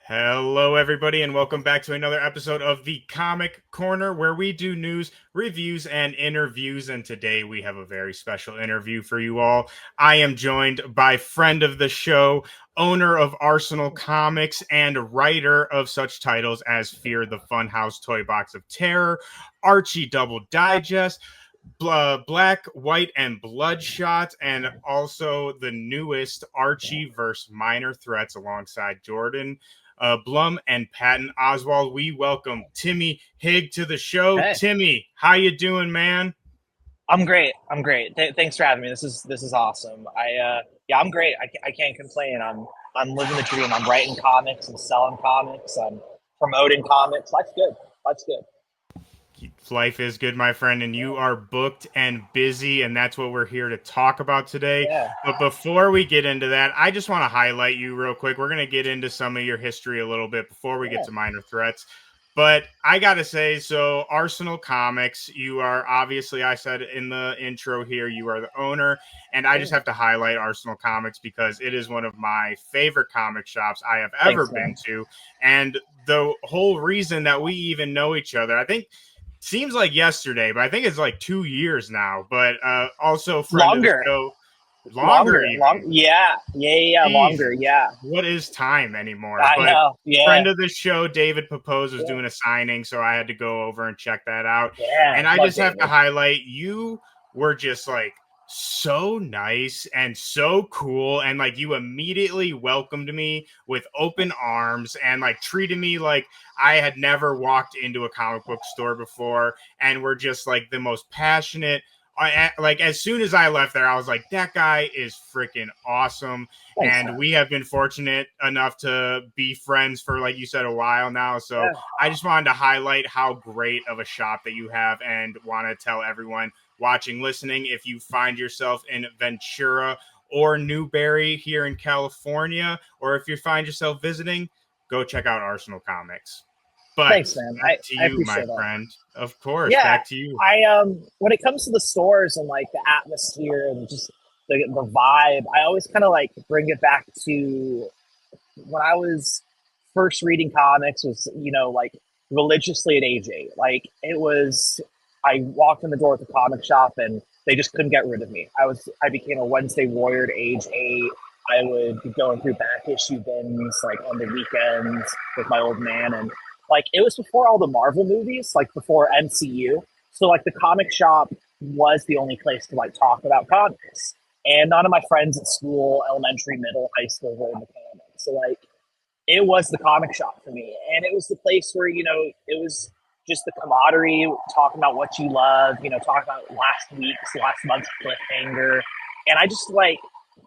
Hello, everybody, and welcome back to another episode of the Comic Corner, where we do news, reviews, and interviews. And today we have a very special interview for you all. I am joined by friend of the show, owner of Arsenal Comics, and writer of such titles as Fear the Funhouse Toy Box of Terror, Archie Double Digest, Black, White, and Bloodshot, and also the newest Archie vs. Minor Threats alongside Jordan, Blum, and Patton. Oswalt, we welcome Timmy Heague to the show. Hey, Timmy, how you doing, man? I'm great. I'm great. Thanks for having me. This is awesome. I'm great. I can't complain. I'm living the dream. I'm writing comics. I'm selling comics. I'm promoting comics. Life's good. Life's good. Life is good, my friend, and you are booked and busy, and that's what we're here to talk about today. Yeah. But before we get into that, I just want to highlight you real quick. We're going to get into some of your history a little bit before we get Yeah. to Minor Threats. But I got to say, so Arsenal Comics, you are obviously, I said in the intro here, you are the owner. And I just have to highlight Arsenal Comics because it is one of my favorite comic shops I have ever Thanks, been man. to. And the whole reason that we even know each other, I think, seems like yesterday, but I think it's like 2 years now. But also friend of the Longer. show, longer Longer. Long. even. Yeah. Longer. Jesus, Yeah. what is time anymore? I But know. Yeah. friend of the show, David Papose, was Yeah. doing a signing, so I had to go over and check that out. Yeah. And I Love just have to David. highlight, you were just like so nice and so cool, and like you immediately welcomed me with open arms and like treated me like I had never walked into a comic book store before, and were just like the most passionate. Like as soon as I left there, I was like, that guy is freaking awesome. Thanks, And man. we have been fortunate enough to be friends for, like you said, a while now. So Yeah. I just wanted to highlight how great of a shop that you have, and want to tell everyone watching, listening, if you find yourself in Ventura or Newberry here in California, or if you find yourself visiting, go check out Arsenal Comics. But Thanks, man. back to I you, my appreciate that. friend. Of course, Yeah, back to you. I when it comes to the stores and like the atmosphere and just the vibe, I always kind of like bring it back to when I was first reading comics, was like religiously at age 8. Like it was, I walked in the door at the comic shop and they just couldn't get rid of me. I became a Wednesday warrior at age 8. I would be going through back issue bins like on the weekends with my old man, and like it was before all the Marvel movies, like before MCU. So like the comic shop was the only place to like talk about comics. And none of my friends at school, elementary, middle, high school were into comics. So like it was the comic shop for me. And it was the place where, it was just the camaraderie, talking about what you love, talking about last month's cliffhanger. And I just like,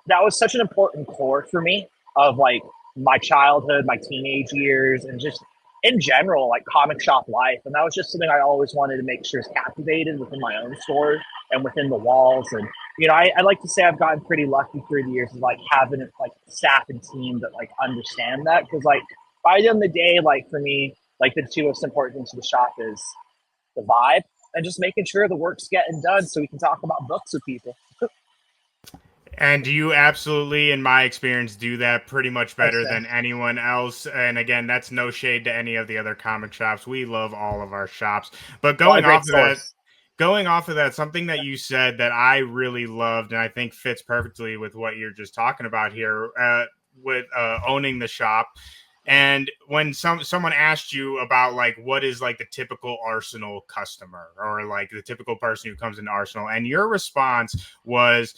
that was such an important core for me of like my childhood, my teenage years, and just in general, like comic shop life. And that was just something I always wanted to make sure is captivated within my own store and within the walls. And I like to say I've gotten pretty lucky through the years of like having like staff and team that like understand that, because like by the end of the day, like for me, like the two most important things to the shop is the vibe and just making sure the work's getting done so we can talk about books with people. And you absolutely, in my experience, do that pretty much Thanks, better man. than anyone else. And again, that's no shade to any of the other comic shops. We love all of our shops. But A lot of great stores. going off of that, something that you said that I really loved, and I think fits perfectly with what you're just talking about here, with owning the shop. And when someone asked you about like what is like the typical Arsenal customer, or like the typical person who comes into Arsenal, and your response was,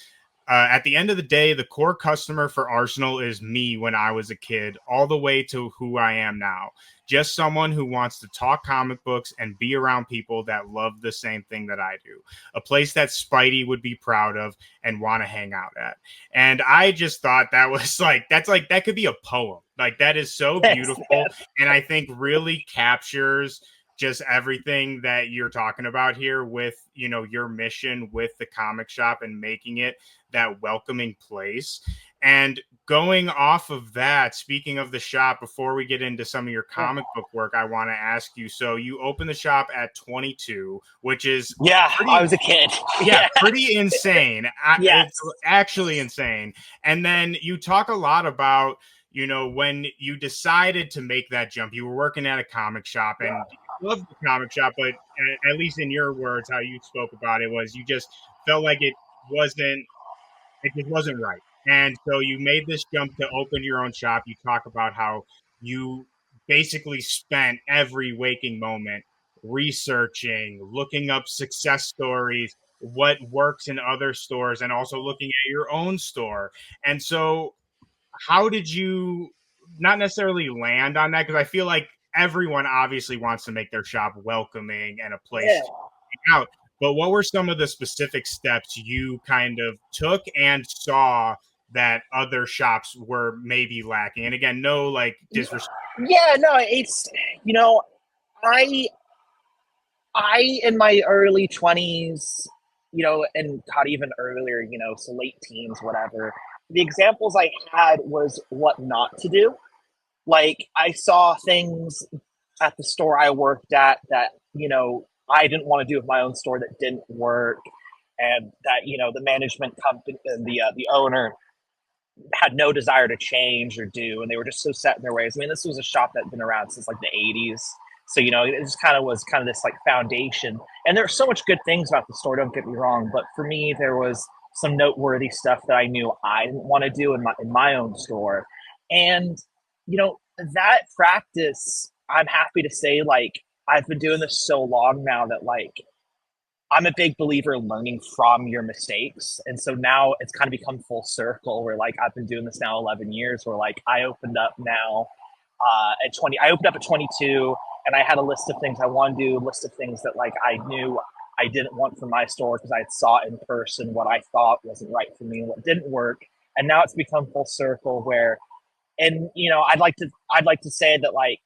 at the end of the day, the core customer for Arsenal is me when I was a kid, all the way to who I am now. Just someone who wants to talk comic books and be around people that love the same thing that I do. A place that Spidey would be proud of and want to hang out at. And I just thought that was like, that could be a poem. Like, that is so Thanks, beautiful. man. And I think really captures just everything that you're talking about here with, your mission with the comic shop and making it that welcoming place. And going off of that, speaking of the shop, before we get into some of your comic book work, I want to ask you, so you opened the shop at 22, which is Yeah, I pretty, was a kid. yeah, pretty insane. It's Yes. actually insane. And then you talk a lot about you know, when you decided to make that jump, you were working at a comic shop and you loved the comic shop, but at least in your words, how you spoke about it was you just felt like wasn't it just wasn't right. And so you made this jump to open your own shop. You talk about how you basically spent every waking moment researching, looking up success stories, what works in other stores, and also looking at your own store. And so, how did you not necessarily land on that? Because I feel like everyone obviously wants to make their shop welcoming and a place Yeah. to hang out. But what were some of the specific steps you kind of took and saw that other shops were maybe lacking? And again, no like disrespect. Yeah, no, it's, you know, I in my early 20s, you know, and not even earlier, you know, so late teens, whatever, the examples I had was what not to do. Like, I saw things at the store I worked at that, you know, I didn't want to do with my own store that didn't work, and that, you know, the management company, the owner had no desire to change or do, and they were just so set in their ways. I mean, this was a shop that had been around since like the 80s. So, you know, it just kind of was kind of this like foundation. And there are so much good things about the store, don't get me wrong. But for me, there was some noteworthy stuff that I knew I didn't want to do in my own store. And, you know, that practice, I'm happy to say, like, I've been doing this so long now that, like, I'm a big believer in learning from your mistakes. And so now it's kind of become full circle where, like, I've been doing this now 11 years where, like, I opened up now at 20. I opened up at 22 and I had a list of things I wanted to do, a list of things that, like, I knew I didn't want from my store because I saw in person what I thought wasn't right for me and what didn't work. And now it's become full circle where, and, you know, I'd like to say that, like,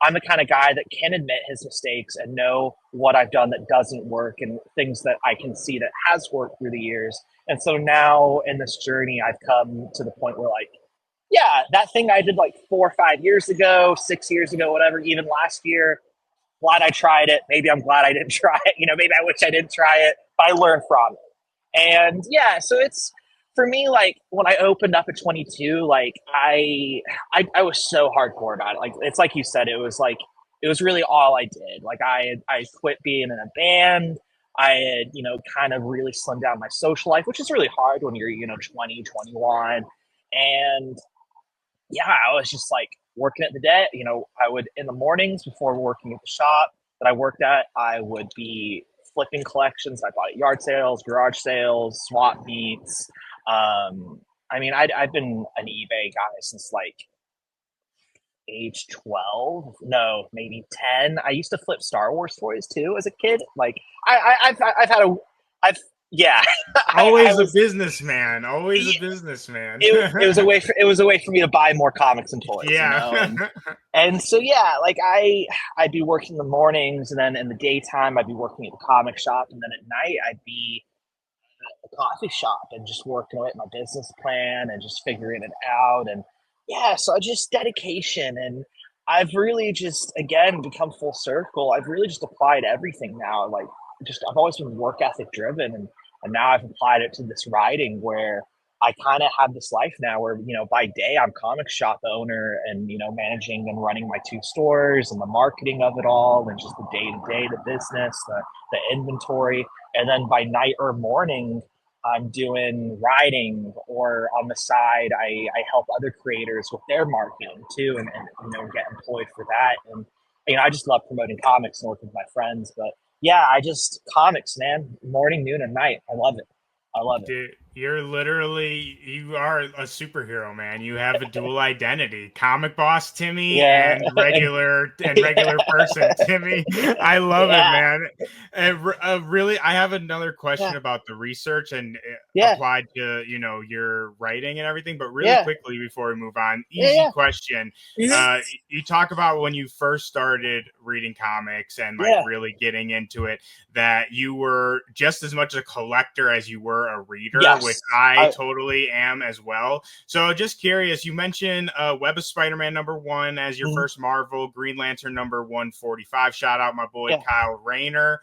I'm the kind of guy that can admit his mistakes and know what I've done that doesn't work and things that I can see that has worked through the years. And so now in this journey, I've come to the point where, like, yeah, that thing I did like 4 or 5 years ago, 6 years ago, whatever, even last year, glad I tried it. Maybe I'm glad I didn't try it. You know, maybe I wish I didn't try it, but I learned from it. And yeah, so it's, for me, like, when I opened up at 22, like, I was so hardcore about it. Like, it's like you said, it was like, it was really all I did. Like, I quit being in a band. I had, you know, kind of really slimmed down my social life, which is really hard when you're, you know, 20, 21. And yeah, I was just like working at the day. You know, I would, in the mornings before working at the shop that I worked at, I would be flipping collections I bought at yard sales, garage sales, swap meets. I mean, I've been an eBay guy since like age 12, no, maybe 10. I used to flip Star Wars toys too as a kid. Like, I've had a, I've, yeah, I Always a was, businessman. Always a businessman. it was a way for, it was a way for me to buy more comics and toys, you Yeah. know? And so, yeah, like, I'd be working in the mornings, and then in the daytime, I'd be working at the comic shop. And then at night, I'd be at the coffee shop and just working away at my business plan and just figuring it out. And yeah, so just dedication. And I've really just, again, become full circle. I've really just applied everything now. Like, just, I've always been work ethic driven. And now I've applied it to this writing where I kind of have this life now where, you know, by day I'm comic shop owner and, you know, managing and running my 2 stores and the marketing of it all and just the day to day, the business, the inventory. And then by night or morning, I'm doing writing, or on the side, I help other creators with their marketing too, and, you know, get employed for that. And, you know, I just love promoting comics and working with my friends. But yeah, I just, comics, man, morning, noon, and night. I love it. I love it. Dude, you are a superhero, man. You have a dual identity. Comic boss Timmy Yeah. and regular person Timmy. I love it, Yeah. man. And really, I have another Yeah. question about the research and Yeah. applied to, you know, your writing and everything, but really Yeah. quickly before we move on, easy Yeah. question. Yeah. You talk about when you first started reading comics and like Yeah. really getting into it, that you were just as much a collector as you were a reader, Yes. which I totally am as well. So just curious, you mentioned Web of Spider-Man #1 as your first Marvel, Green Lantern number 145. Shout out my boy Kyle Rayner.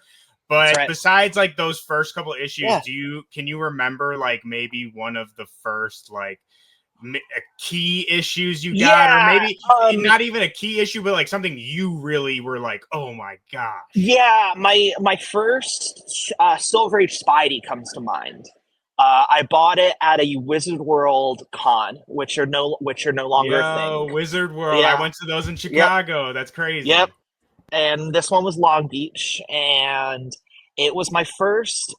But right. besides like those first couple issues, Yeah. can you remember like maybe one of the first like key issues you got, or Yeah, maybe not even a key issue, but like something you really were like, oh my gosh. yeah. My first Silver Age Spidey comes to mind. I bought it at a Wizard World con, which are no longer a Yo, thing. Wizard World. I Yeah. went to those in Yep. Chicago. That's Yep. crazy. And this one was Long Beach, and it was my first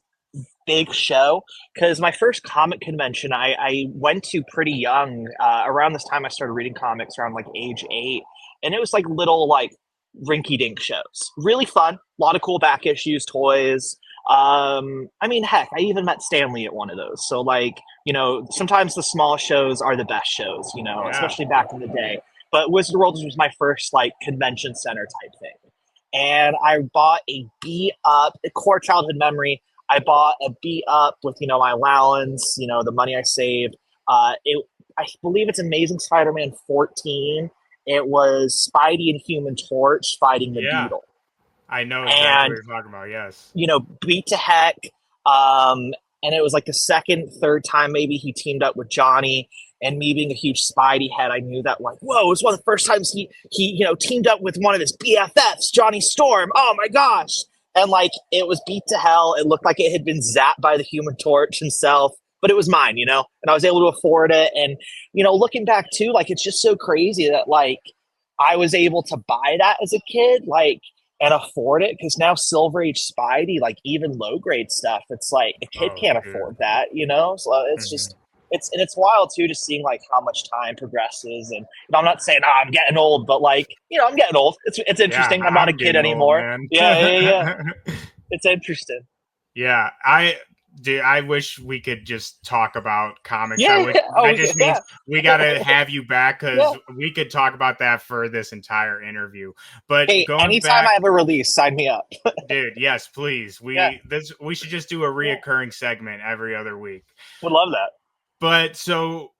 big show because my first comic convention I went to pretty young. Around this time, I started reading comics around like age 8, and it was like little like rinky dink shows. Really fun, a lot of cool back issues, toys. I mean, heck, I even met Stanley at one of those. So like, sometimes the small shows are the best shows, Yeah. especially back in the day. But Wizard World was my first like convention center type thing, and I bought a beat up core childhood memory. I bought a beat up with my allowance, the money I saved. I believe it's Amazing Spider-Man 14. It was Spidey and Human Torch fighting the Yeah. Beetle, I know exactly what and you're talking about. Yes. beat to heck. And it was like the second, third time maybe he teamed up with Johnny. And me being a huge Spidey head, I knew that like, whoa, it was one of the first times he teamed up with one of his BFFs, Johnny Storm. Oh my gosh! And like it was beat to hell. It looked like it had been zapped by the Human Torch himself, but it was mine, and I was able to afford it. And looking back too, like it's just so crazy that like I was able to buy that as a kid, like and afford it because now Silver Age Spidey, like even low grade stuff, it's like a kid Oh, can't dude. afford that. So it's Mhm. just it's wild too, just seeing like how much time progresses. And I'm not saying I'm getting old, but like I'm getting old. It's Yeah, interesting. I'm not a I'm kid getting old, anymore. man. Yeah. It's interesting. Yeah, dude, I wish we could just talk about comics. I Yeah. wish Oh that just means yeah. we got to have you back Yeah. because we could talk about that for this entire interview. But Hey, going anytime I back, have a release, sign me up. dude, yes, please. Yeah. We should just do a Yeah. reoccurring segment every other week. Would love that. But so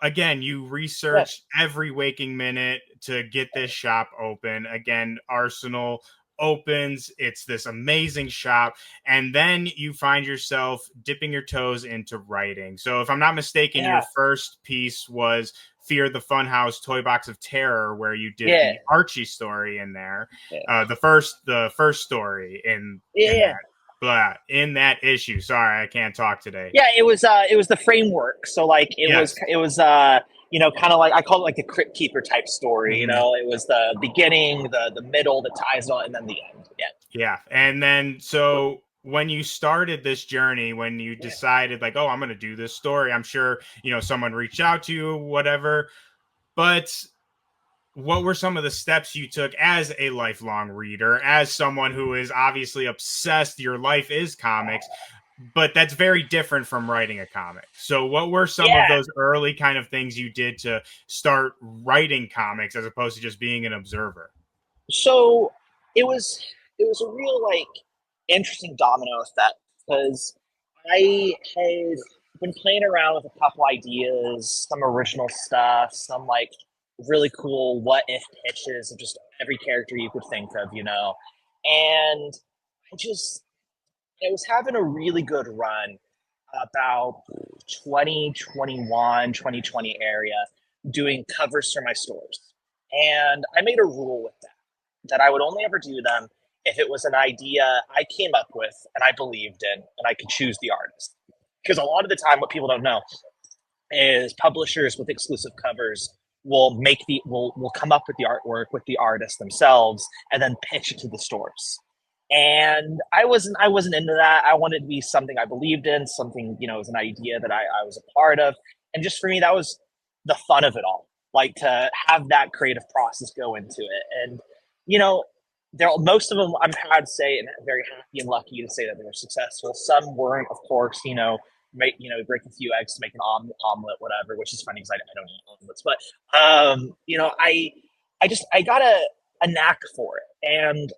again, you Yeah. researched every waking minute to get this shop open. Again, Arsenal opens, it's this amazing shop, and then you find yourself dipping your toes into writing. So if I'm not mistaken, your Yeah. first piece was Fear the Funhouse Toy Box of Terror, where you did Yeah. the Archie story in there. Yeah. The first story in Yeah. that. But in that issue, sorry, I can't talk today. Yeah, it was the framework. So like Yes. it was kind of like I call it like the Crypt Keeper type story. Mhm. It was the beginning, the middle, the ties on, and then the end. Yeah. Yeah. And then so when you started this journey, when you Yeah. decided like, oh, I'm going to do this story, I'm sure, someone reached out to you, whatever. But what were some of the steps you took as a lifelong reader, as someone who is obviously obsessed? Your life is comics, but that's very different from writing a comic. So what were some of Yeah. those early kind of things you did to start writing comics as opposed to just being an observer? So it was a real like interesting domino effect because I had been playing around with a couple ideas, some original stuff, some like really cool what if pitches of just every character you could think of. And I was having a really good run about 2021, 2020 area doing covers for my stores. And I made a rule with that I would only ever do them if it was an idea I came up with and I believed in and I could choose the artist. Because a lot of the time, what people don't know is publishers with exclusive covers will come up with the artwork with the artists themselves and then pitch it to the stores. And I wasn't into that. I wanted to be something I believed in, something was an idea that I was a part of, and just for me that was the fun of it all. Like to have that creative process go into it, and you know, there most of them I'm proud to say and very happy and lucky to say that they were successful. Some weren't, of course. Break a few eggs to make an omelet, whatever. Which is funny because I don't eat omelets, but I got a knack for it, and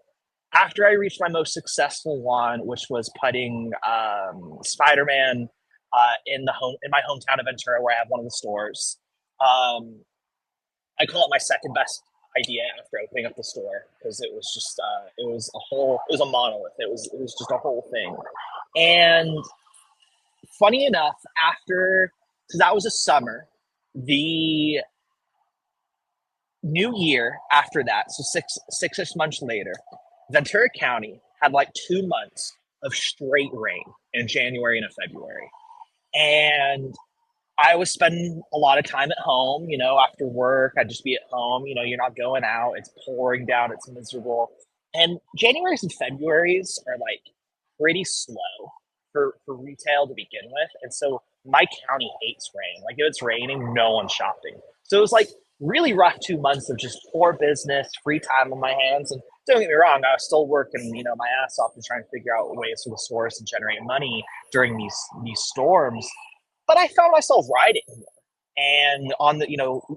after I reached my most successful one, which was putting Spider-Man in my hometown of Ventura, where I have one of the stores. Um, I call it my second best idea after opening up the store because it was just it was a monolith. It was just a whole thing. And funny enough, after because that was a summer, The new year after that, so six-ish months later, Ventura County had like 2 months of straight rain in January and in February. And I was spending a lot of time at home, after work. I'd just be at home, you're not going out, it's pouring down, it's miserable. And Januaries and Februaries are like pretty slow for retail to begin with. And so my county hates rain. Like if it's raining, no one's shopping. So it was like really rough 2 months of just poor business, free time on my hands. And don't get me wrong, I was still working, my ass off to try and figure out ways for the stores to generate money during these storms. But I found myself writing and on the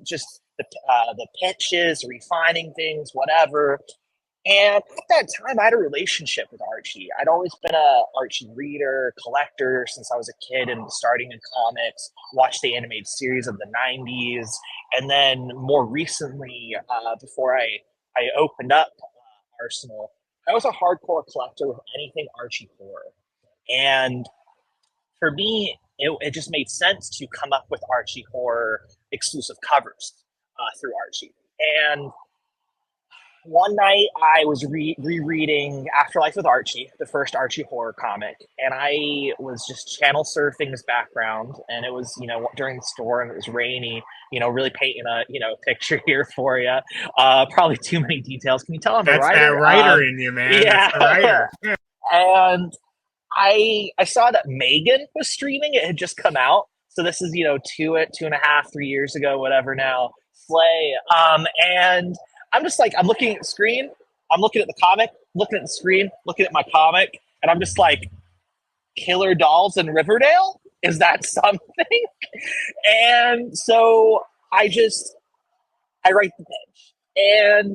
just the pitches, refining things, whatever. And at that time, I had a relationship with Archie. I'd always been a Archie reader, collector since I was a kid and starting in comics. Watched the animated series of the '90s, and then more recently, before I opened up Arsenal, I was a hardcore collector with anything Archie horror. And for me, it just made sense to come up with Archie horror exclusive covers through Archie. And one night I was rereading Afterlife with Archie, the first Archie horror comic, and I was just channel surfing his background, and it was, during the storm, it was rainy, really painting a, picture here for you. Probably too many details. Can you tell I'm a That's that writer? writer in you, man. Yeah. That's the writer. And I saw that Megan was streaming. It had just come out. So this is, 2.5, 3 years ago, whatever now. Slay. And I'm just like, I'm looking at the screen, I'm looking at the comic, looking at the screen, looking at my comic, and I'm just like, Killer Dolls in Riverdale? Is that something? And so I write the pitch. And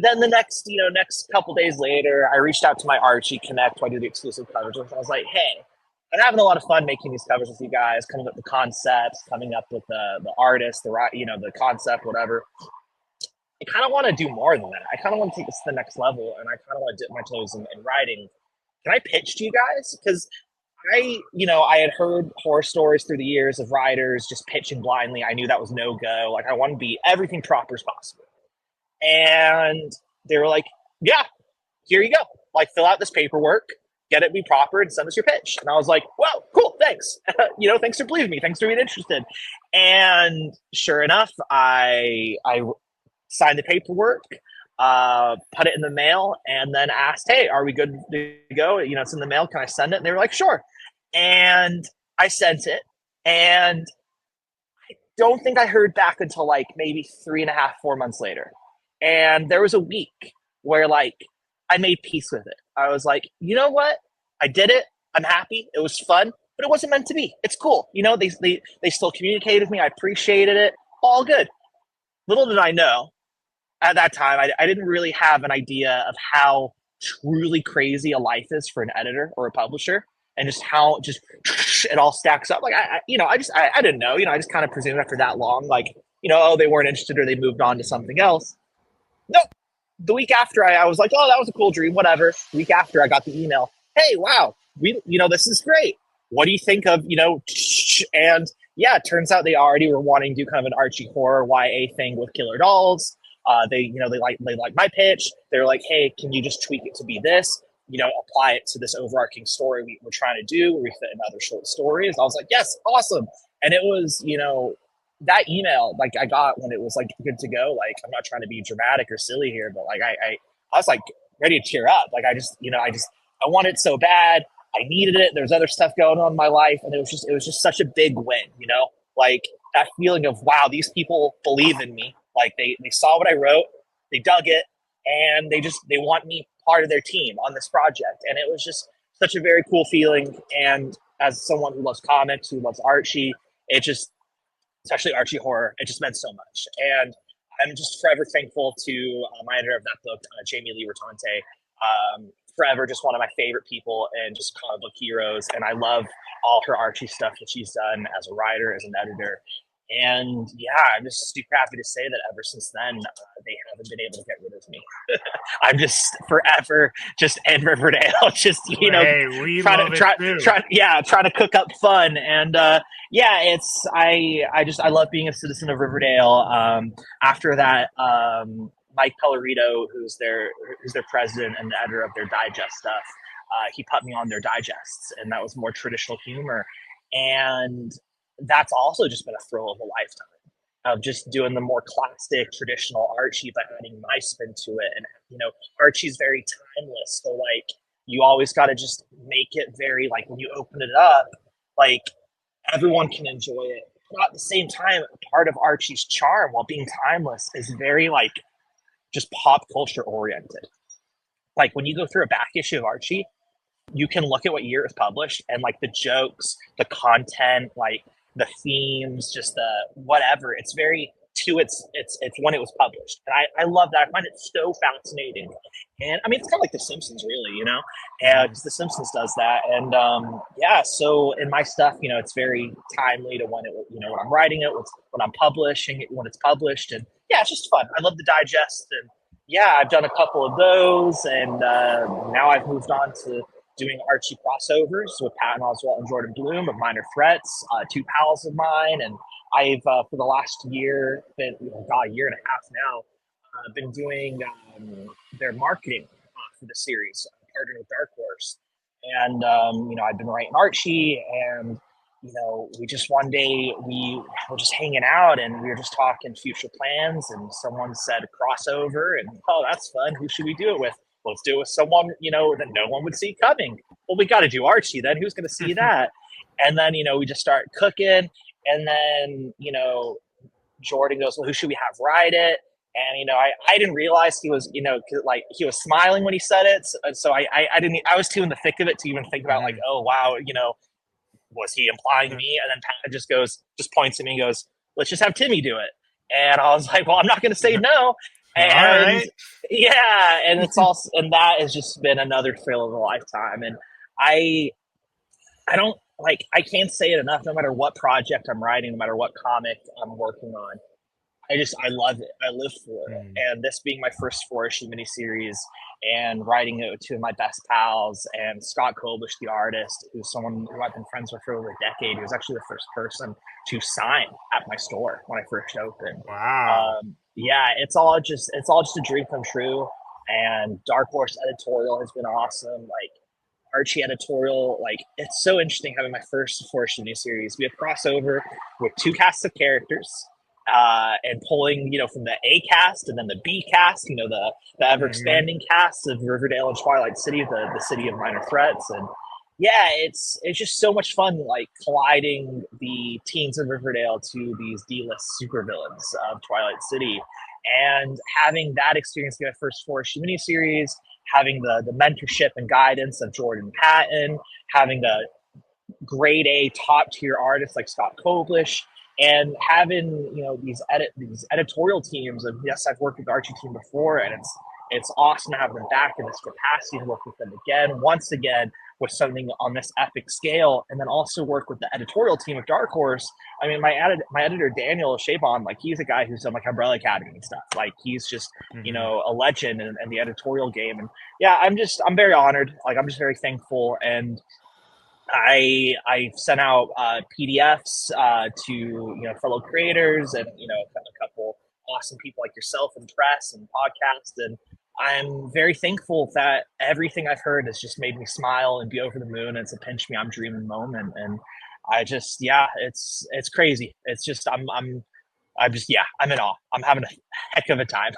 then the next couple days later, I reached out to my Archie Connect, who I do the exclusive covers with. I was like, hey, I'm having a lot of fun making these covers with you guys, coming up with the concepts, coming up with the artist, the concept, whatever. I kind of want to do more than that. I kind of want to take this to the next level, and I kind of want to dip my toes in writing. Can I pitch to you guys? Because I had heard horror stories through the years of writers just pitching blindly. I knew that was no go. Like I want to be everything proper as possible. And they were like, yeah, here you go. Like fill out this paperwork, get it be proper, and send us your pitch. And I was like, wow, cool, thanks. Thanks for believing me. Thanks for being interested. And sure enough, I signed the paperwork, put it in the mail, and then asked, hey, are we good to go? It's in the mail. Can I send it? And they were like, sure. And I sent it. And I don't think I heard back until like maybe 3.5, 4 months later. And there was a week where like I made peace with it. I was like, you know what? I did it. I'm happy. It was fun, but it wasn't meant to be. It's cool. They still communicated with me. I appreciated it. All good. Little did I know at that time, I didn't really have an idea of how truly crazy a life is for an editor or a publisher, and just how just it all stacks up. Like I didn't know. I just kind of presumed after that long, like oh, they weren't interested or they moved on to something else. Nope. The week after, I was like, oh, that was a cool dream, whatever. The week after, I got the email. Hey, wow, this is great. What do you think of And yeah, it turns out they already were wanting to do kind of an Archie horror YA thing with Killer Dolls. They like my pitch. They're like, hey, can you just tweak it to be this? Apply it to this overarching story we're trying to do, where we fit in other short stories. I was like, yes, awesome. And it was, that email, like I got when it was like good to go. Like I'm not trying to be dramatic or silly here, but like I was like ready to tear up. Like I wanted it so bad. I needed it. There's other stuff going on in my life, and it was just such a big win. Like that feeling of wow, these people believe in me. Like they saw what I wrote, they dug it, and they want me part of their team on this project. And it was just such a very cool feeling. And as someone who loves comics, who loves Archie, especially Archie horror, it just meant so much. And I'm just forever thankful to my editor of that book, Jamie Lee Rotante. Forever just one of my favorite people and just comic book heroes. And I love all her Archie stuff that she's done as a writer, as an editor. And yeah, I'm just super happy to say that ever since then, they haven't been able to get rid of me. I'm just forever just in Riverdale, just Hey, we love it too. trying to cook up fun. And yeah, I love being a citizen of Riverdale. After that, Mike Pellerito, who's their president and the editor of their digest stuff, he put me on their digests, and that was more traditional humor. And that's also just been a thrill of a lifetime of just doing the more classic traditional Archie, but adding my spin to it. And Archie's very timeless, so like you always got to just make it very, like, when you open it up, like everyone can enjoy it. But at the same time, part of Archie's charm, while being timeless, is very like just pop culture oriented. Like when you go through a back issue of Archie, you can look at what year it was published, and like the jokes, the content, like the themes, just the whatever. It's very to it's when it was published, and I love that. I find it so fascinating, and I mean it's kind of like The Simpsons, really, and because The Simpsons does that, and yeah. So in my stuff, it's very timely to when when I'm writing it, when I'm publishing it, when it's published, and yeah, it's just fun. I love the digest, and yeah, I've done a couple of those, and now I've moved on to doing Archie crossovers with Patton, Oswalt, and Jordan Blum of Minor Threats, two pals of mine. And I've, for the last year, a year and a half now, been doing their marketing for the series, partnering with Dark Horse. And, I've been writing Archie, and, we just one day, we were just hanging out, and we were just talking future plans, and someone said crossover, and, oh, that's fun. Who should we do it with? Let's do it with someone, that no one would see coming. Well, we got to do Archie then. Who's going to see that? And then, we just start cooking. And then, Jordan goes, well, who should we have write it? And, I didn't realize he was, like he was smiling when he said it. So I I was too in the thick of it to even think about like, oh, wow, was he implying me? And then Pat just points at me and goes, let's just have Timmy do it. And I was like, well, I'm not going to say no. And yeah, and it's also, and that has just been another thrill of a lifetime. And I don't like, I can't say it enough. No matter what project I'm writing, no matter what comic I'm working on, I love it. I live for it. And this being my first 4-issue miniseries, and writing it with two of my best pals, and Scott Koblish, the artist, who's someone who I've been friends with for over a decade. He was actually the first person to sign at my store when I first opened. Wow. Yeah, it's all just a dream come true. And Dark Horse editorial has been awesome. Like Archie editorial, like it's so interesting having my first 4-issue miniseries. We have crossover with two casts of characters. And pulling, from the A cast and then the B cast, the ever expanding cast of Riverdale and Twilight City, the city of minor threats. And yeah, it's just so much fun, like colliding the teens of Riverdale to these D-list supervillains of Twilight City, and having that experience be my first 4-issue miniseries, having the mentorship and guidance of Jordan Patton, having the grade A top tier artists like Scott Koblish, and having these editorial teams of, yes, I've worked with the Archie team before, and it's awesome to have them back in this capacity to work with them once again with something on this epic scale, and then also work with the editorial team of Dark Horse. I mean, my editor Daniel Chabon, like he's a guy who's done like Umbrella Academy and stuff. Like he's just a legend in the editorial game. And yeah, I'm very honored. Like I'm just very thankful. And I sent out PDFs to fellow creators, and a couple awesome people like yourself in press and podcast, and I'm very thankful that everything I've heard has just made me smile and be over the moon. And it's a pinch me, I'm dreaming moment, and it's crazy. It's just I'm in awe. I'm having a heck of a time.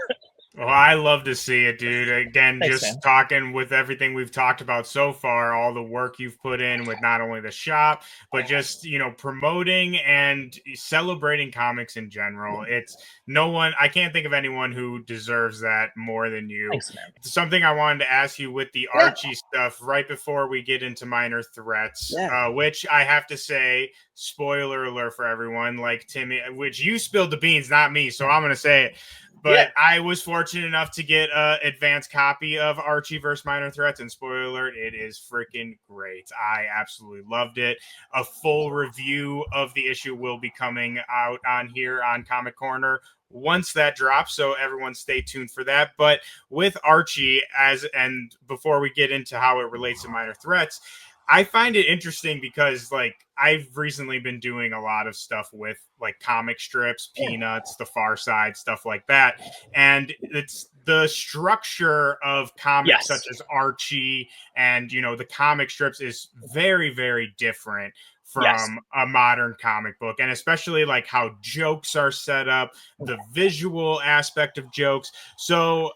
Well, I love to see it, dude. Again, Thanks, just man. talking with everything we've talked about so far, all the work you've put in with not only the shop, but just, promoting and celebrating comics in general. It's I can't think of anyone who deserves that more than you. Thanks, man. Something I wanted to ask you with the Archie stuff right before we get into Minor Threats, which I have to say, spoiler alert for everyone, like Timmy, which you spilled the beans, not me, so I'm going to say it. but I was fortunate enough to get an advanced copy of Archie vs. Minor Threats, and spoiler alert, it is freaking great. I absolutely loved it. A full review of the issue will be coming out on here on Comic Corner once that drops, so everyone stay tuned for that. But with Archie, and before we get into how it relates to Minor Threats, I find it interesting because, like, I've recently been doing a lot of stuff with, like, comic strips, Peanuts, The Far Side, stuff like that. And it's the structure of comics such as Archie and, the comic strips is very, very different from a modern comic book. And especially, like, how jokes are set up, the visual aspect of jokes. So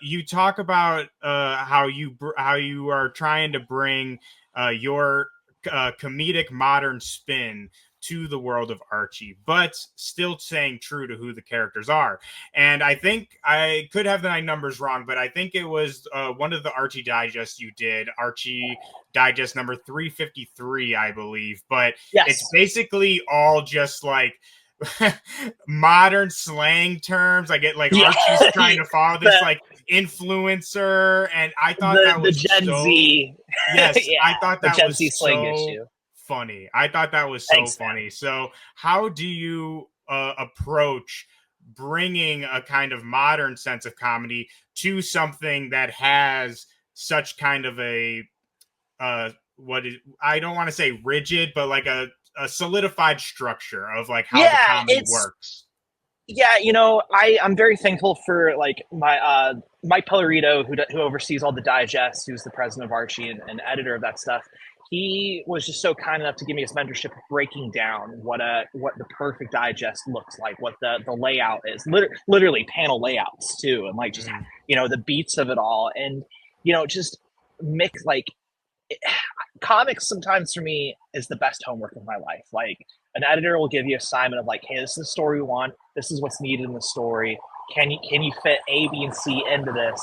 you talk about how you are trying to bring your comedic modern spin to the world of Archie, but still staying true to who the characters are. And I think I could have my numbers wrong, but I think it was one of the Archie digests you did, Archie digest number 353, I believe. But it's basically all just like modern slang terms. I get like Archie's trying to follow this like influencer, and I thought that was the Gen Z. Yes, I thought that was slang issue. Funny. I thought that was so funny. Man. So, how do you approach bringing a kind of modern sense of comedy to something that has such kind of a I don't want to say rigid, but like a solidified structure of like how the comedy works. Yeah, I'm very thankful for like my Mike Pellerito, who oversees all the digests, who's the president of Archie and editor of that stuff. He was just so kind enough to give me his mentorship, breaking down what the perfect digest looks like, what the layout is, literally panel layouts too, and like just the beats of it all, and just mix like. Comics sometimes for me is the best homework of my life. Like an editor will give you an assignment of like, hey, this is the story we want. This is what's needed in the story. Can you fit A, B, and C into this,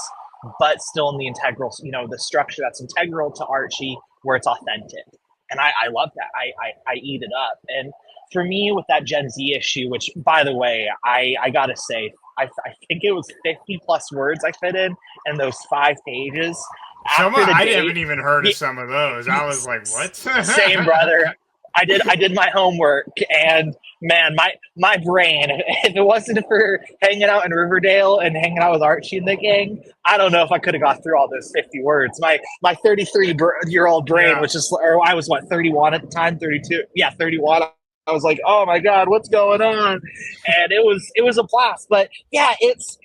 but still in the integral, the structure that's integral to Archie where it's authentic. And I love that. I eat it up. And for me with that Gen Z issue, which by the way, I gotta say, I think it was 50 plus words I fit in those 5 pages. I haven't even heard of some of those. I was like, what? Same, brother. I did my homework, and man, my brain, if it wasn't for hanging out in Riverdale and hanging out with Archie and the gang, I don't know if I could have got through all those 50 words. My 33-year-old brain was just, or I was 31 at the time, 32. Yeah, 31. I was like, oh my God, what's going on? And it was a blast. But yeah, it's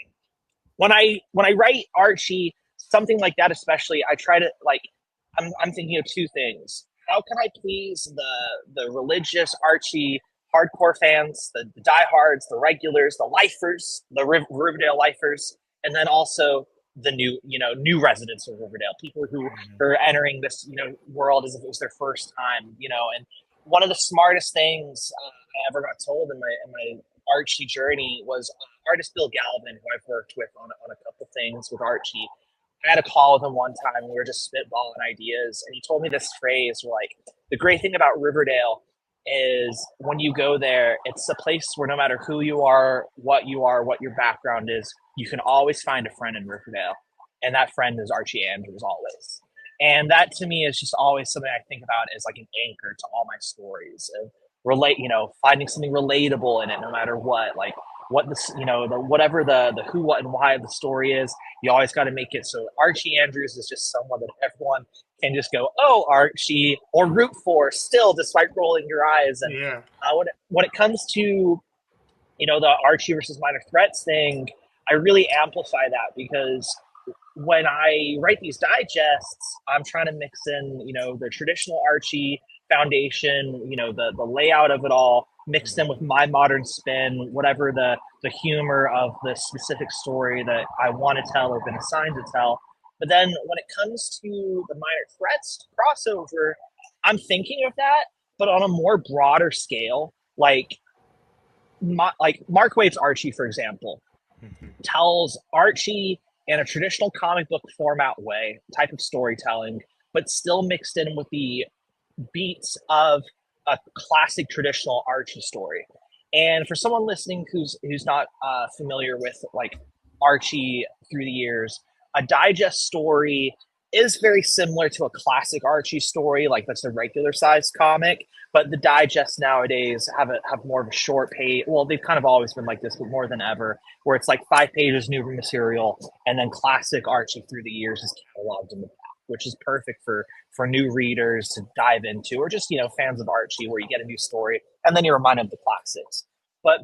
when I write Archie, something like that especially, I try to like, I'm thinking of 2 things. How can I please the religious Archie hardcore fans, the diehards, the regulars, the lifers, the Riverdale lifers, and then also the new residents of Riverdale, people who are entering this world as if it was their first time, and one of the smartest things I ever got told in my Archie journey was artist Bill Galvin, who I've worked with on a couple things with Archie. I had a call with him one time. We were just spitballing ideas, and he told me this phrase, like, the great thing about Riverdale is when you go there, it's a place where no matter who you are, what your background is, you can always find a friend in Riverdale. And that friend is Archie Andrews always. And that to me is just always something I think about as like an anchor to all my stories, and finding something relatable in it, no matter what, like what whatever the who, what, and why of the story is, you always got to make it so Archie Andrews is just someone that everyone can just go, oh, Archie, or root for still, despite rolling your eyes. And when it comes to the Archie versus Minor Threats thing, I really amplify that because when I write these digests, I'm trying to mix in the traditional Archie foundation, the layout of it all, mixed in with my modern spin, whatever the humor of the specific story that I want to tell or been assigned to tell. But then when it comes to the Minor Threats crossover, I'm thinking of that, but on a more broader scale. Like Mark Waid's Archie, for example, tells Archie in a traditional comic book format way, type of storytelling, but still mixed in with the beats of a classic traditional Archie story. And for someone listening who's not familiar with like Archie through the years, a digest story is very similar to a classic Archie story, like that's a regular sized comic. But the digests nowadays have more of a short page. Well, they've kind of always been like this, but more than ever, where it's like 5 pages new material, and then classic Archie through the years is cataloged in the back, which is perfect for new readers to dive into, or just fans of Archie, where you get a new story and then you're reminded of the classics. But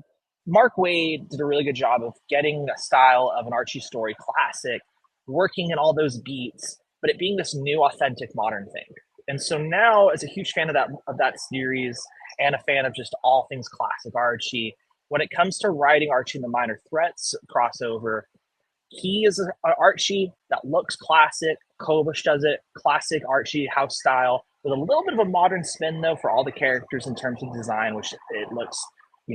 Mark Waid did a really good job of getting a style of an Archie story classic, working in all those beats, but it being this new, authentic, modern thing. And so now, as a huge fan of that series and a fan of just all things classic Archie, when it comes to writing Archie and the Minor Threats crossover, he is an Archie that looks classic. Kobush does it classic Archie house style with a little bit of a modern spin though for all the characters in terms of design, which it looks. I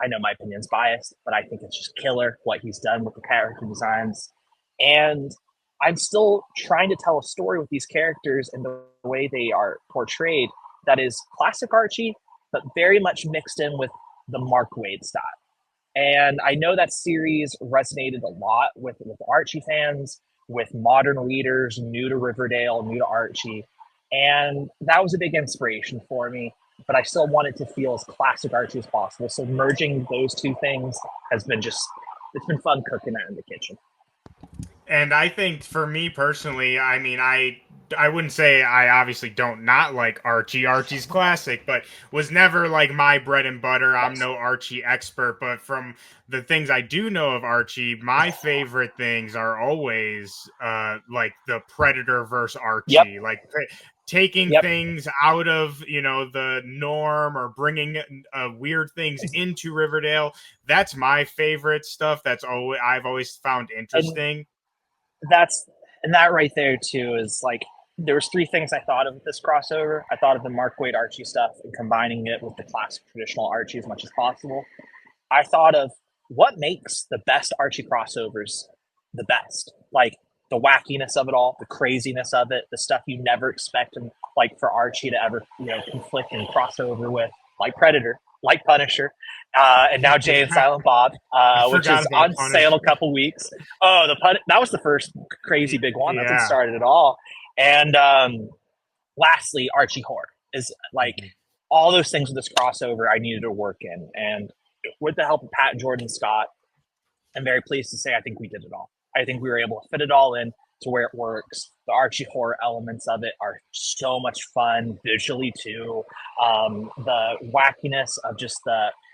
know my opinion's biased, but I think it's just killer what he's done with the character designs. And I'm still trying to tell a story with these characters and the way they are portrayed that is classic Archie, but very much mixed in with the Mark Waid style. And I know that series resonated a lot with Archie fans, with modern readers, new to Riverdale, new to Archie. And that was a big inspiration for me. But I still wanted to feel as classic Archie as possible. So merging those two things has been it's been fun cooking that in the kitchen. And I think for me personally, I mean, I wouldn't say I obviously don't not like Archie. Archie's classic, but was never like my bread and butter. I'm no Archie expert, but from the things I do know of Archie, my favorite things are always like the Predator versus Archie, Yep. like taking things out of the norm or bringing weird things into Riverdale. That's my favorite stuff. I've always found interesting. And that right there too is like there was three things I thought of with this crossover. I thought of the Mark Waid Archie stuff and combining it with the classic traditional Archie as much as possible. I thought of what makes the best Archie crossovers the best. Like the wackiness of it all, the craziness of it, the stuff you never expect and like for Archie to ever, conflict and crossover with, like Predator, like Punisher, and now Jay and Silent Bob, which is on sale a couple weeks. Oh, that was the first crazy big one. That's what started it all. And lastly, Archie horror is like all those things with this crossover I needed to work in. And with the help of Patton, Jordan, Scott, I'm very pleased to say I think we did it all. I think we were able to fit it all in to where it works. The Archie horror elements of it are so much fun visually too. The wackiness of just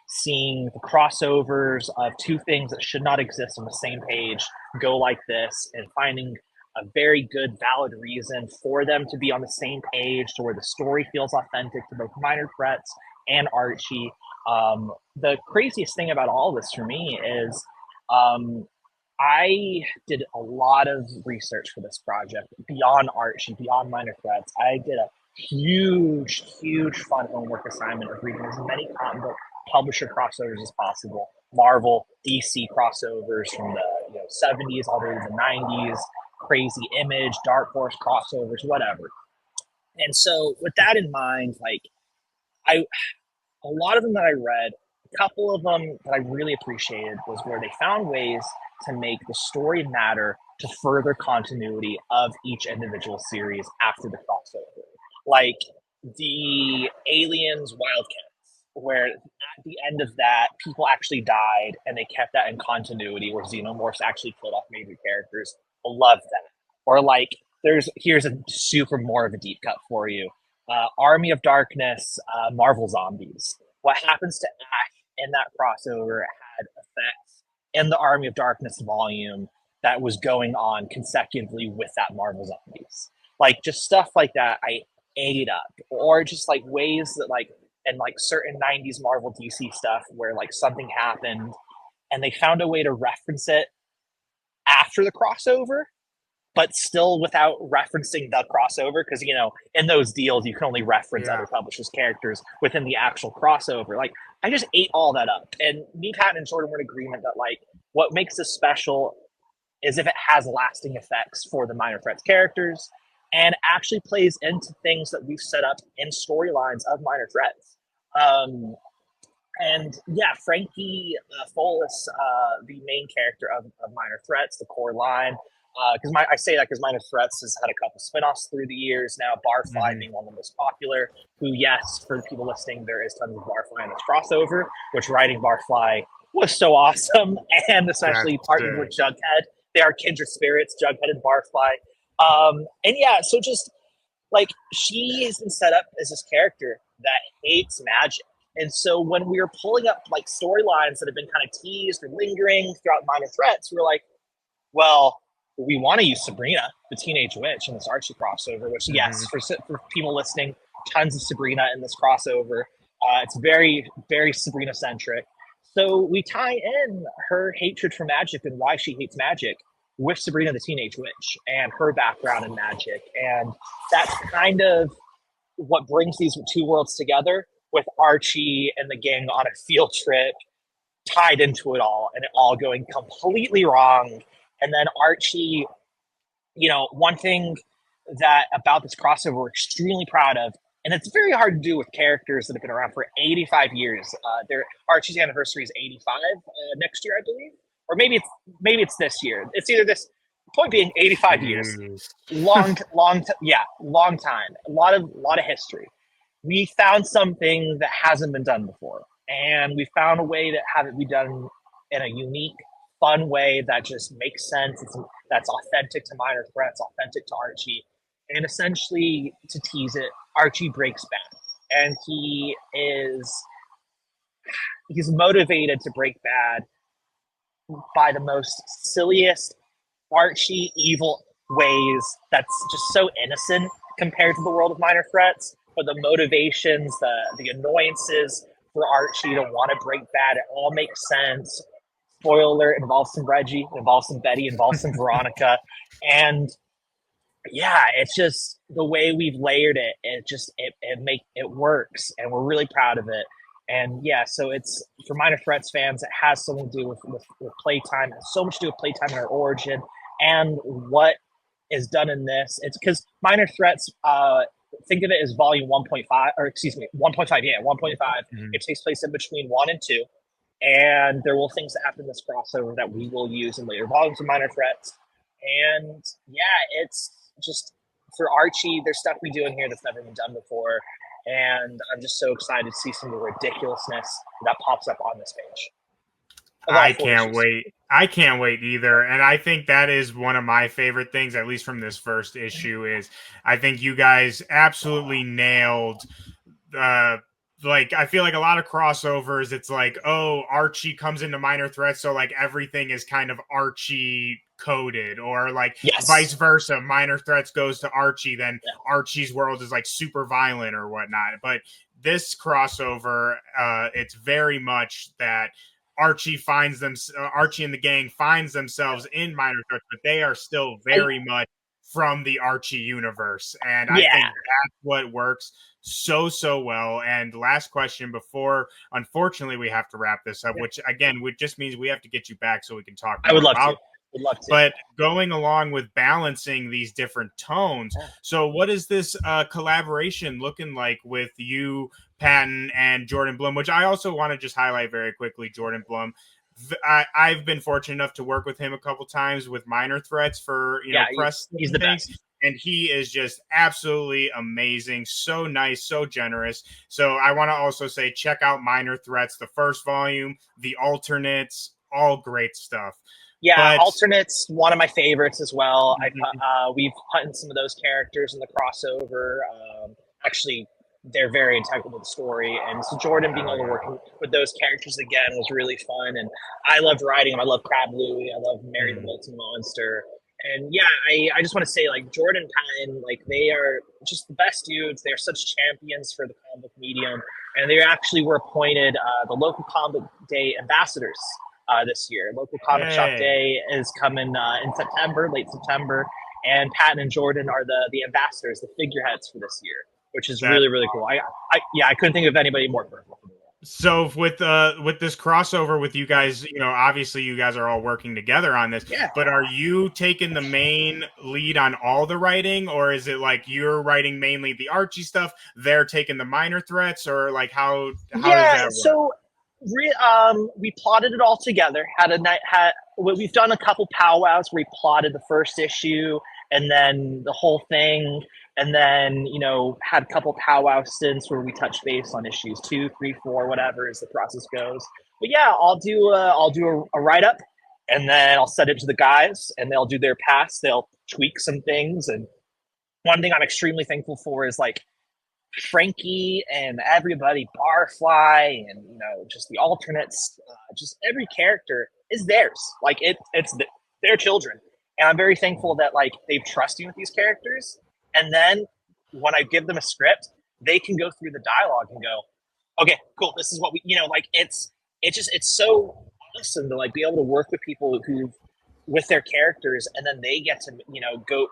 seeing the crossovers of two things that should not exist on the same page go like this, and finding a very good, valid reason for them to be on the same page to where the story feels authentic to both Minor Threats and Archie. The craziest thing about all this for me is I did a lot of research for this project beyond Archie, beyond Minor Threats. I did a huge, huge fun homework assignment of reading as many comic book publisher crossovers as possible. Marvel, DC crossovers from the 70s all the way to the 90s, crazy Image, Dark Horse crossovers, whatever. And so with that in mind, like a lot of them that I read, a couple of them that I really appreciated was where they found ways to make the story matter to further continuity of each individual series after the crossover. Like the Aliens Wildcats, where at the end of that, people actually died and they kept that in continuity where xenomorphs actually killed off major characters. I love that. Or like, here's a super more of a deep cut for you. Army of Darkness, Marvel Zombies. What happens to Ash in that crossover had effects in the Army of Darkness volume that was going on consecutively with that Marvel Zombies. Like just stuff like that I ate up. Or just like ways that like in like certain 90s Marvel DC stuff where like something happened and they found a way to reference it after the crossover, but still without referencing the crossover, because in those deals you can only reference other publishers' characters within the actual crossover. Like I just ate all that up, and me, Patton, and Jordan were in agreement that like what makes this special is if it has lasting effects for the Minor Threats characters and actually plays into things that we've set up in storylines of Minor Threats. And yeah, Frankie Folis, the main character of Minor Threats, the core line. Because I say that because Minor Threats has had a couple spinoffs through the years now. Barfly being one of the most popular. Who, yes, for the people listening, there is tons of Barfly in this crossover. Which writing Barfly was so awesome, and especially partnered with Jughead. They are kindred spirits, Jughead and Barfly. And yeah, so just like she has been set up as this character that hates magic. And so when we were pulling up like storylines that have been kind of teased or lingering throughout Minor Threats, we were like, well, we want to use Sabrina, the Teenage Witch, in this Archie crossover, which, yes, for people listening, tons of Sabrina in this crossover. It's very, very Sabrina centric. So we tie in her hatred for magic and why she hates magic with Sabrina the Teenage Witch and her background in magic. And that's kind of what brings these two worlds together, with Archie and the gang on a field trip tied into it all, and it all going completely wrong. And then Archie, one thing that about this crossover we're extremely proud of, and it's very hard to do with characters that have been around for 85 years. Archie's anniversary is 85 next year, I believe, or maybe it's this year. It's either this. Point being, 85 years, long time, a lot of history. We found something that hasn't been done before, and we found a way to have it be done in a unique, fun way that just makes sense. That's authentic to Minor Threats, authentic to Archie, and essentially, to tease it, Archie breaks bad, and he's motivated to break bad by the most silliest Archie evil ways that's just so innocent compared to the world of Minor Threats. But the motivations, the annoyances for Archie to want to break bad, it all makes sense. Spoiler alert, involves some Reggie, involves some Betty, involves some Veronica. And yeah, it's just the way we've layered it. It works, and we're really proud of it. And yeah, so it's for Minor Threats fans, it has something to do with playtime. It has so much to do with playtime and our origin and what is done in this. It's because Minor Threats, think of it as volume 1.5, or excuse me, 1.5. Yeah, 1.5. It takes place in between 1 and 2. And there will things that happen in this crossover that we will use in later volumes of Minor Threats. And yeah, it's just for Archie, there's stuff we do in here that's never been done before. And I'm just so excited to see some of the ridiculousness that pops up on this page. I can't wait. I can't wait either. And I think that is one of my favorite things, at least from this first issue, is I think you guys absolutely nailed like, I feel like a lot of crossovers, it's like, oh, Archie comes into Minor Threats, so like everything is kind of Archie coded, or like vice versa. Minor Threats goes to Archie, then Archie's world is like super violent or whatnot. But this crossover, it's very much that Archie and the gang finds themselves in Minor Threats, but they are still very much from the Archie universe. And I think that's what works so well. And last question before, unfortunately, we have to wrap this up, which again, just means we have to get you back so we can talk more. I would love to. Would love to. But going along with balancing these different tones, so what is this collaboration looking like with you, Patton, and Jordan Blum, which I also want to just highlight very quickly. Jordan Blum, I've been fortunate enough to work with him a couple times with Minor Threats for press. He's the best. And he is just absolutely amazing. So nice, so generous. So I want to also say, check out Minor Threats, the first volume, the alternates, all great stuff. Yeah, alternates, one of my favorites as well. We've hunted some of those characters in the crossover. Actually, they're very integral to the story. And so Jordan being able to work with those characters again was really fun. And I loved writing them. I love Crab Louie. I love Mary the Molten Monster. And yeah, I just want to say, like, Jordan and Patton, like, they are just the best dudes. They're such champions for the comic book medium. And they actually were appointed the local comic day ambassadors this year. Local Comic Shop Day is coming in September, late September. And Patton and Jordan are the ambassadors, the figureheads for this year, which is really, really cool. I couldn't think of anybody more perfect. So with this crossover with you guys, obviously you guys are all working together on this. Yeah. But are you taking the main lead on all the writing, or is it like you're writing mainly the Archie stuff, they're taking the Minor Threats, or like how does that work? So We plotted it all together. We've done a couple powwows where we plotted the first issue and then the whole thing, and then had a couple powwow stints where we touch base on issues 2, 3, 4, whatever as the process goes. But yeah, I'll do a write up, and then I'll send it to the guys, and they'll do their pass. They'll tweak some things, and one thing I'm extremely thankful for is like Frankie and everybody, Barfly, and just the alternates, just every character is theirs. Like it's their children, and I'm very thankful that like they've trusted me with these characters. And then when I give them a script, they can go through the dialogue and go, "Okay, cool. This is what we, like it's so awesome to like be able to work with people who with their characters, and then they get to go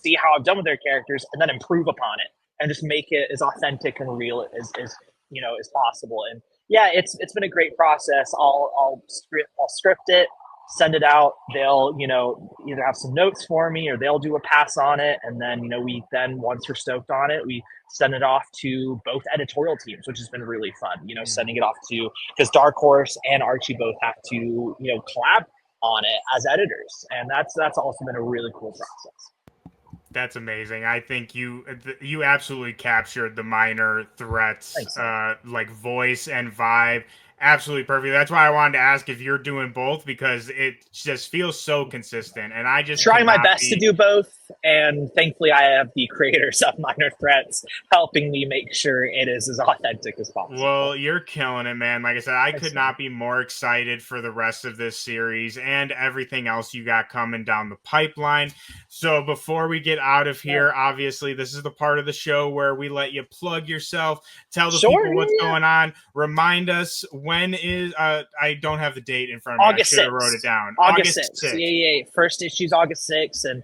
see how I've done with their characters, and then improve upon it." And just make it as authentic and real as possible. And yeah, it's been a great process. I'll script it, send it out. They'll either have some notes for me or they'll do a pass on it, and then once we're stoked on it, we send it off to both editorial teams, which has been really fun. Sending it off to, because Dark Horse and Archie both have to collab on it as editors, and that's also been a really cool process. That's amazing. I think you absolutely captured the Minor Threats like voice and vibe absolutely perfect. That's why I wanted to ask if you're doing both, because it just feels so consistent. And I just trying my best to do both, and thankfully I have the creators of Minor Threats helping me make sure it is as authentic as possible. Well, you're killing it, man. Like I said, I could not be more excited for the rest of this series and everything else you got coming down the pipeline. So before we get out of here, obviously this is the part of the show where we let you plug yourself, tell the people what's going on, remind us when is I don't have the date in front of me. August 6th. I should have wrote it down. August 6th. Yeah. First issue's August 6th. And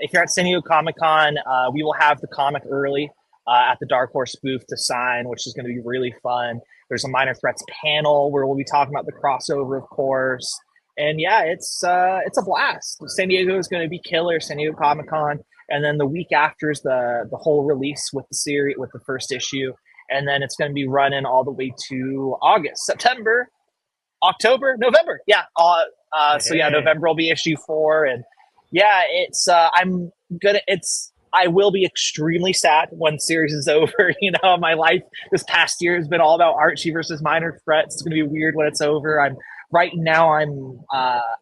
if you're at San Diego Comic-Con, we will have the comic early at the Dark Horse booth to sign, which is going to be really fun. There's a Minor Threats panel where we'll be talking about the crossover, of course. And yeah, it's a blast. San Diego is going to be killer, San Diego Comic-Con. And then the week after is the whole release with the series, with the first issue. And then it's going to be running all the way to August, September, October, November. Yeah. So yeah, November will be issue 4. And yeah, I will be extremely sad when the series is over. My life this past year has been all about Archie versus Minor Threats. It's going to be weird when it's over. I'm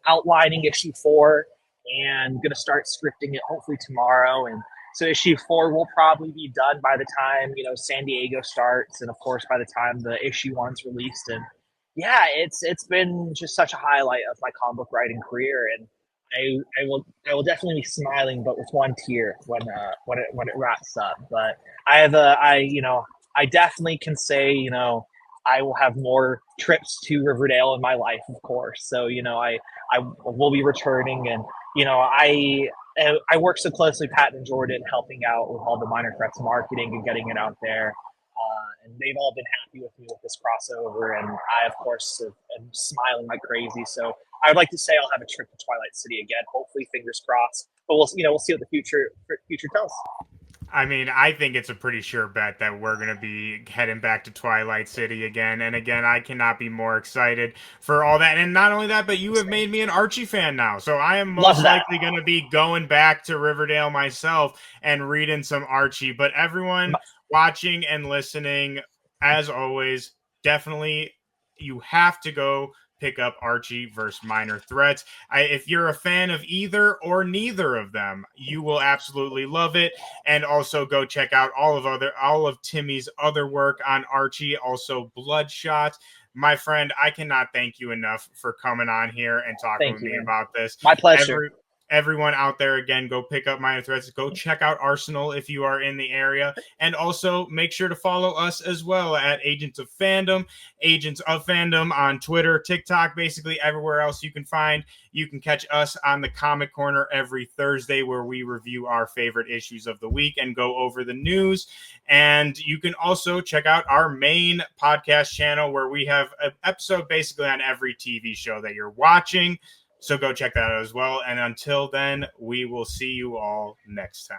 outlining issue 4 and going to start scripting it hopefully tomorrow. And so issue 4 will probably be done by the time, San Diego starts. And of course, by the time the issue 1's released. And yeah, it's been just such a highlight of my comic book writing career. And I will definitely be smiling, but with one tear when it wraps up. But I definitely can say, I will have more trips to Riverdale in my life, of course. So, I will be returning, and, I work so closely with Patton and Jordan, helping out with all the Minor Threats marketing and getting it out there. And they've all been happy with me with this crossover, and I, of course, am smiling like crazy. So I would like to say I'll have a trip to Twilight City again. Hopefully, fingers crossed. But we'll see what the future tells. I mean, I think it's a pretty sure bet that we're going to be heading back to Twilight City again. And again, I cannot be more excited for all that. And not only that, but you have made me an Archie fan now. So I am most likely going to be going back to Riverdale myself and reading some Archie. But everyone watching and listening, as always, definitely you have to go pick up Archie versus Minor Threats. If you're a fan of either or neither of them, you will absolutely love it. And also go check out all of Timmy's other work on Archie, also Bloodshot. My friend, I cannot thank you enough for coming on here and talking with me about this. My pleasure. Everyone out there, again, go pick up Minor Threats. Go check out Arsenal if you are in the area. And also make sure to follow us as well at Agents of Fandom, Agents of Fandom on Twitter, TikTok, basically everywhere else you can find. You can catch us on the Comic Corner every Thursday, where we review our favorite issues of the week and go over the news. And you can also check out our main podcast channel, where we have an episode basically on every TV show that you're watching. So go check that out as well. And until then, we will see you all next time.